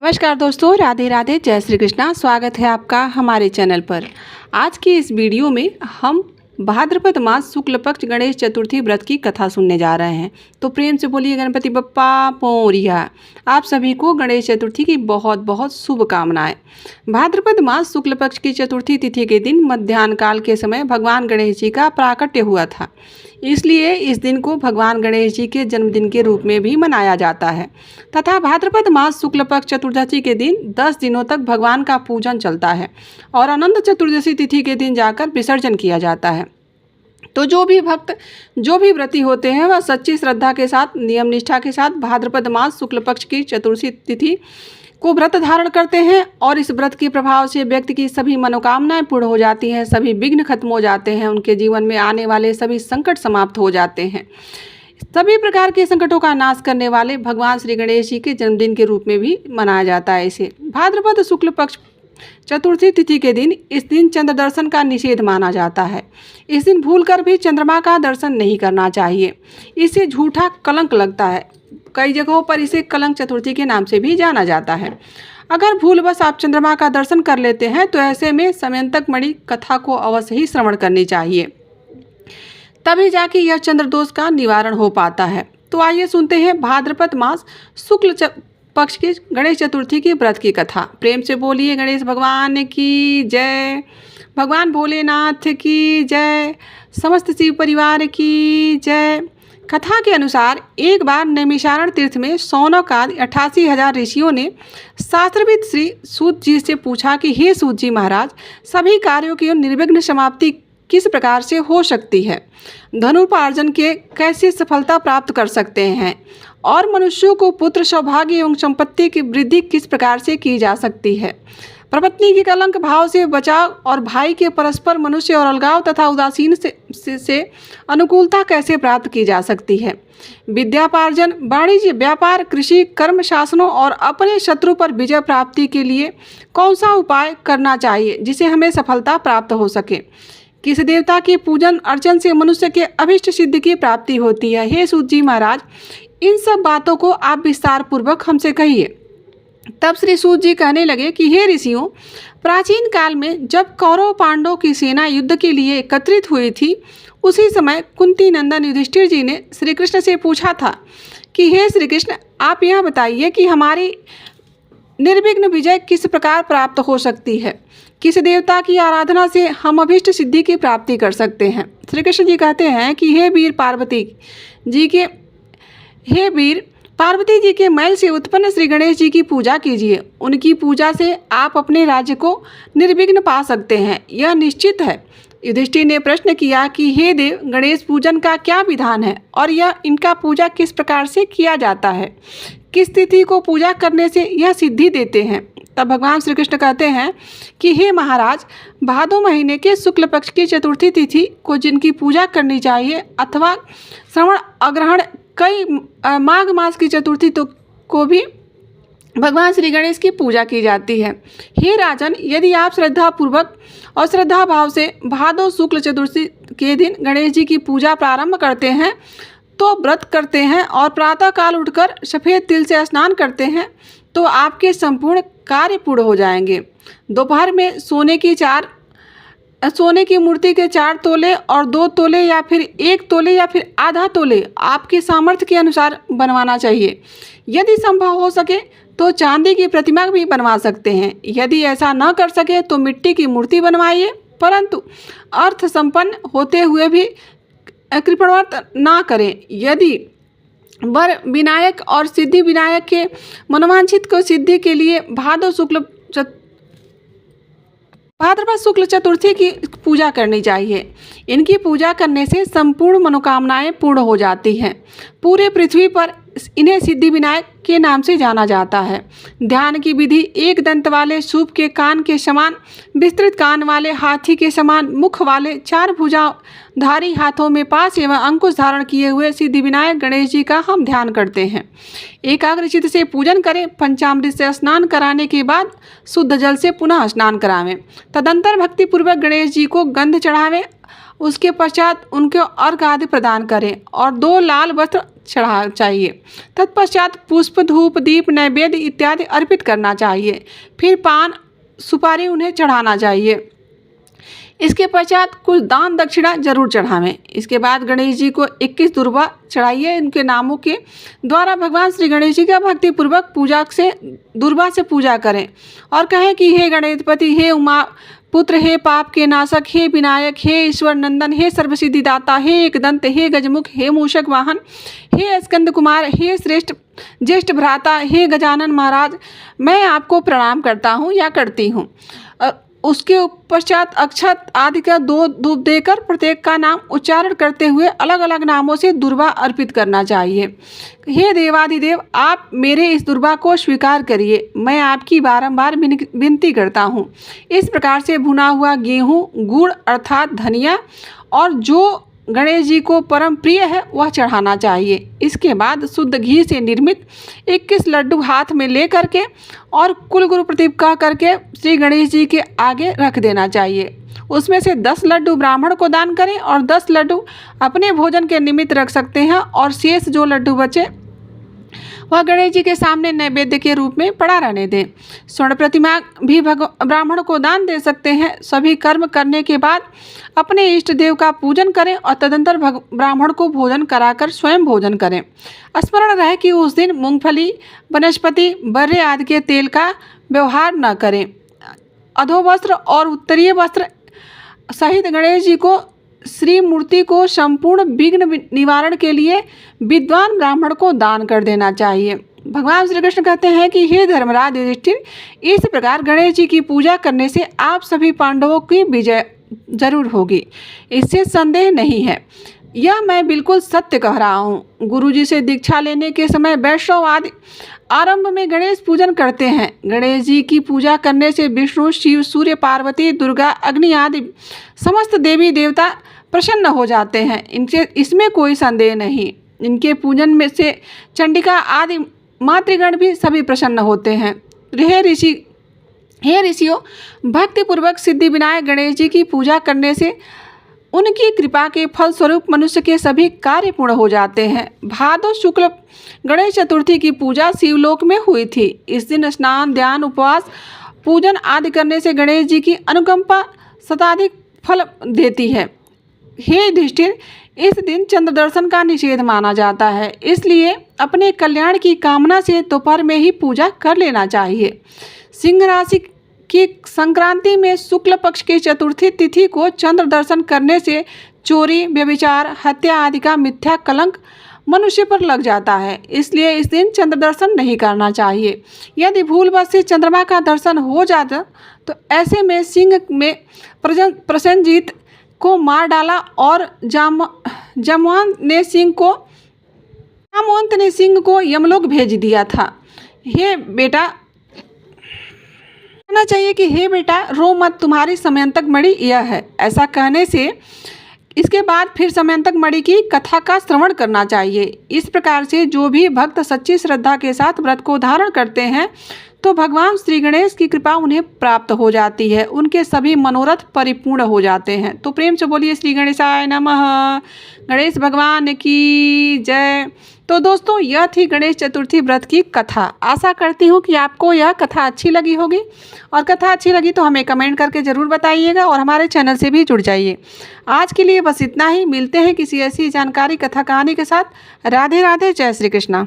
नमस्कार दोस्तों, राधे राधे, जय श्री कृष्णा। स्वागत है आपका हमारे चैनल पर। आज की इस वीडियो में हम भाद्रपद मास शुक्ल पक्ष गणेश चतुर्थी व्रत की कथा सुनने जा रहे हैं। तो प्रेम से बोलिए गणपति बप्पा मोरिया। आप सभी को गणेश चतुर्थी की बहुत बहुत शुभकामनाएं। भाद्रपद मास शुक्ल पक्ष की चतुर्थी तिथि के दिन मध्याह्न काल के समय भगवान गणेश जी का प्राकट्य हुआ था, इसलिए इस दिन को भगवान गणेश जी के जन्मदिन के रूप में भी मनाया जाता है तथा भाद्रपद मास शुक्ल पक्ष चतुर्दशी के दिन 10 दिनों तक भगवान का पूजन चलता है और अनंत चतुर्दशी तिथि के दिन जाकर विसर्जन किया जाता है। तो जो भी भक्त, जो भी व्रती होते हैं, वह सच्ची श्रद्धा के साथ, नियम निष्ठा के साथ भाद्रपद मास शुक्ल पक्ष की चतुर्थी तिथि को व्रत धारण करते हैं और इस व्रत के प्रभाव से व्यक्ति की सभी मनोकामनाएं पूर्ण हो जाती हैं, सभी विघ्न खत्म हो जाते हैं, उनके जीवन में आने वाले सभी संकट समाप्त हो जाते हैं। सभी प्रकार के संकटों का नाश करने वाले भगवान श्री गणेश जी के जन्मदिन के रूप में भी मनाया जाता है। इसे भाद्रपद शुक्ल पक्ष चतुर्थी तिथि के दिन, इस दिन चंद्र दर्शन का निषेध माना जाता है। इस दिन भूलकर भी चंद्रमा का दर्शन नहीं करना चाहिए, इससे झूठा कलंक लगता है। कई जगहों पर इसे कलंक चतुर्थी के नाम से भी जाना जाता है। अगर भूलवश आप चंद्रमा का दर्शन कर लेते हैं तो ऐसे में समयंतक मणि कथा को अवश्य ही श्रवण करनी चाहिए, तभी जाके यह चंद्र दोष का निवारण हो पाता है। तो आइए सुनते हैं भाद्रपद मास शुक्ल पक्ष की गणेश चतुर्थी की व्रत की कथा। प्रेम से बोलिए गणेश भगवान की जय, भगवान भोलेनाथ की जय, समस्त शिव परिवार की जय। कथा के अनुसार एक बार नैमिषारण्य तीर्थ में शौनक आदि 88,000 ऋषियों ने शास्त्रविद श्री सूत जी से पूछा कि हे सूत जी महाराज, सभी कार्यों की निर्विघ्न समाप्ति किस प्रकार से हो सकती है? धनुर्पार्जन के कैसे सफलता प्राप्त कर सकते हैं? और मनुष्यों को पुत्र, सौभाग्य एवं संपत्ति की वृद्धि किस प्रकार से की जा सकती है? प्रपत्नी के कलंक भाव से बचाव और भाई के परस्पर मनुष्य और अलगाव तथा उदासीन से अनुकूलता कैसे प्राप्त की जा सकती है? विद्यापार्जन, वाणिज्य, व्यापार, कृषि, कर्म, शासनों और अपने शत्रु पर विजय प्राप्ति के लिए कौन सा उपाय करना चाहिए जिसे हमें सफलता प्राप्त हो सके? किस देवता के पूजन अर्चन से मनुष्य के अभिष्ट सिद्धि की प्राप्ति होती है? हे सूत जी महाराज, इन सब बातों को आप विस्तार पूर्वक हमसे कहिए। तब श्री सूत जी कहने लगे कि हे ऋषियों, प्राचीन काल में जब कौरव पांडवों की सेना युद्ध के लिए एकत्रित हुई थी, उसी समय कुंती नंदन युधिष्ठिर जी ने श्री कृष्ण से पूछा था कि हे श्री कृष्ण, आप यह बताइए कि हमारी निर्विघ्न विजय किस प्रकार प्राप्त हो सकती है? किस देवता की आराधना से हम अभिष्ट सिद्धि की प्राप्ति कर सकते हैं? श्री कृष्ण जी कहते हैं कि हे वीर पार्वती जी के मैल से उत्पन्न श्री गणेश जी की पूजा कीजिए। उनकी पूजा से आप अपने राज्य को निर्विघ्न पा सकते हैं, यह निश्चित है। युधिष्ठिर ने प्रश्न किया कि हे देव, गणेश पूजन का क्या विधान है और यह इनका पूजा किस प्रकार से किया जाता है? किस तिथि को पूजा करने से यह सिद्धि देते हैं? तब भगवान श्री कृष्ण कहते हैं कि हे महाराज, भादो महीने के शुक्ल पक्ष की चतुर्थी तिथि को जिनकी पूजा करनी चाहिए अथवा श्रवण अग्रहण कई माघ मास की चतुर्थी को भी भगवान श्री गणेश की पूजा की जाती है। हे राजन, यदि आप श्रद्धा पूर्वक और श्रद्धा भाव से भादो शुक्ल चतुर्थी के दिन गणेश जी की पूजा प्रारंभ करते हैं, तो व्रत करते हैं और प्रातः काल उठकर सफ़ेद तिल से स्नान करते हैं, तो आपके संपूर्ण कार्य पूर्ण हो जाएंगे। दोपहर में सोने की मूर्ति के 4 तोले और 2 तोले या फिर 1 तोले या फिर आधा तोले आपके सामर्थ्य के अनुसार बनवाना चाहिए। यदि संभव हो सके तो चांदी की प्रतिमा भी बनवा सकते हैं। यदि ऐसा न कर सके तो मिट्टी की मूर्ति बनवाइए, परंतु अर्थ संपन्न होते हुए भी कृपणव्रत ना करें। यदि वर विनायक और सिद्धि विनायक के मनोवांछित को सिद्धि के लिए भाद्रपद शुक्ल चतुर्थी की पूजा करनी चाहिए। इनकी पूजा करने से संपूर्ण मनोकामनाएं पूर्ण हो जाती हैं। पूरे पृथ्वी पर इन्हें सिद्धि विनायक के नाम से जाना जाता है। ध्यान की विधि, एक दंत वाले सूप के कान के समान, विस्तृत कान वाले हाथी के समान मुख वाले 4 भुजाधारी हाथों में पास एवं अंकुश धारण किए हुए सिद्धि विनायक गणेश जी का हम ध्यान करते हैं। एकाग्रचित्त से पूजन करें। पंचामृत से स्नान कराने के बाद शुद्ध जल से पुनः स्नान करावें। तदंतर भक्तिपूर्वक गणेश जी को गंध चढ़ावें। उसके पश्चात उनको अर्घ आदि प्रदान करें और 2 लाल वस्त्र चढ़ा चाहिए। तत्पश्चात पुष्प, धूप, दीप, नैवेद्य इत्यादि अर्पित करना चाहिए। फिर पान, सुपारी उन्हें चढ़ाना चाहिए। इसके पश्चात कुछ दान दक्षिणा जरूर चढ़ावें। इसके बाद गणेश जी को 21 दुर्वा चढ़ाइए। इनके नामों के द्वारा भगवान श्री गणेश जी का भक्तिपूर्वक दुर्वा से पूजा करें और कहें कि हे गणेशपति, हे उमा पुत्र, हे पाप के नाशक, हे विनायक, हे ईश्वर नंदन, हे सर्वसिद्धिदाता, हे एकदंत, हे गजमुख, हे मूषक वाहन, हे स्कंद कुमार, हे श्रेष्ठ ज्येष्ठ भ्राता, हे गजानन महाराज, मैं आपको प्रणाम करता हूँ या करती हूँ। उसके पश्चात अक्षत आदि का 2 धूप देकर प्रत्येक का नाम उच्चारण करते हुए अलग अलग नामों से दुर्वा अर्पित करना चाहिए। हे देवादिदेव, आप मेरे इस दुर्वा को स्वीकार करिए, मैं आपकी बारंबार विनती करता हूँ। इस प्रकार से भुना हुआ गेहूँ, गुड़ अर्थात धनिया और जो गणेश जी को परम प्रिय है वह चढ़ाना चाहिए। इसके बाद शुद्ध घी से निर्मित 21 लड्डू हाथ में ले करके और कुल गुरु प्रतिज्ञा करके श्री गणेश जी के आगे रख देना चाहिए। उसमें से 10 लड्डू ब्राह्मण को दान करें और 10 लड्डू अपने भोजन के निमित्त रख सकते हैं और शेष जो लड्डू बचे वह गणेश जी के सामने नैवेद्य के रूप में पड़ा रहने दें। स्वर्ण प्रतिमा भी ब्राह्मण को दान दे सकते हैं। सभी कर्म करने के बाद अपने इष्ट देव का पूजन करें और तदंतर ब्राह्मण को भोजन कराकर स्वयं भोजन करें। स्मरण रहे कि उस दिन मूंगफली, वनस्पति, बर्रे आदि के तेल का व्यवहार न करें। अधोवस्त्र और उत्तरीय वस्त्र सहित गणेश जी को श्री मूर्ति को संपूर्ण विघ्न निवारण के लिए विद्वान ब्राह्मण को दान कर देना चाहिए। भगवान श्री कृष्ण कहते हैं कि हे धर्मराज युधिष्ठिर, इस प्रकार गणेश जी की पूजा करने से आप सभी पांडवों की विजय जरूर होगी, इससे संदेह नहीं है। यह मैं बिल्कुल सत्य कह रहा हूँ। गुरु जी से दीक्षा लेने के समय वैष्णव आदि आरंभ में गणेश पूजन करते हैं। गणेश जी की पूजा करने से विष्णु, शिव, सूर्य, पार्वती, दुर्गा, अग्नि आदि समस्त देवी देवता प्रसन्न हो जाते हैं। इसमें कोई संदेह नहीं। इनके पूजन में से चंडिका आदि मातृगण भी सभी प्रसन्न होते हैं। हे ऋषियों, भक्तिपूर्वक सिद्धि विनायक गणेश जी की पूजा करने से उनकी कृपा के फलस्वरूप मनुष्य के सभी कार्य पूर्ण हो जाते हैं। भादो शुक्ल गणेश चतुर्थी की पूजा शिवलोक में हुई थी। इस दिन स्नान, ध्यान, उपवास, पूजन आदि करने से गणेश जी की अनुकंपा शताधिक फल देती है। हे युधिष्ठिर, इस दिन चंद्र दर्शन का निषेध माना जाता है, इसलिए अपने कल्याण की कामना से दोपहर में ही पूजा कर लेना चाहिए। सिंह राशि की संक्रांति में शुक्ल पक्ष की चतुर्थी तिथि को चंद्र दर्शन करने से चोरी, व्यभिचार, हत्या आदि का मिथ्या कलंक मनुष्य पर लग जाता है, इसलिए इस दिन चंद्र दर्शन नहीं करना चाहिए। यदि भूलवश से चंद्रमा का दर्शन हो जाता तो ऐसे में सिंह में प्रसेनजीत को मार डाला और जामवंत ने सिंह को यमलोक भेज दिया था। हे बेटा, कहना चाहिए कि हे बेटा रो मत, तुम्हारी समयंतक मणि यह है। ऐसा कहने से इसके बाद फिर समयंतक मणि की कथा का श्रवण करना चाहिए। इस प्रकार से जो भी भक्त सच्ची श्रद्धा के साथ व्रत को धारण करते हैं तो भगवान श्री गणेश की कृपा उन्हें प्राप्त हो जाती है, उनके सभी मनोरथ परिपूर्ण हो जाते हैं। तो प्रेम से बोलिए श्री गणेशाय नमः, गणेश भगवान की जय। तो दोस्तों, यह थी गणेश चतुर्थी व्रत की कथा। आशा करती हूँ कि आपको यह कथा अच्छी लगी होगी, और कथा अच्छी लगी तो हमें कमेंट करके ज़रूर बताइएगा और हमारे चैनल से भी जुड़ जाइए। आज के लिए बस इतना ही। मिलते हैं किसी ऐसी जानकारी कथा कहानी के साथ। राधे राधे, जय श्री कृष्णा।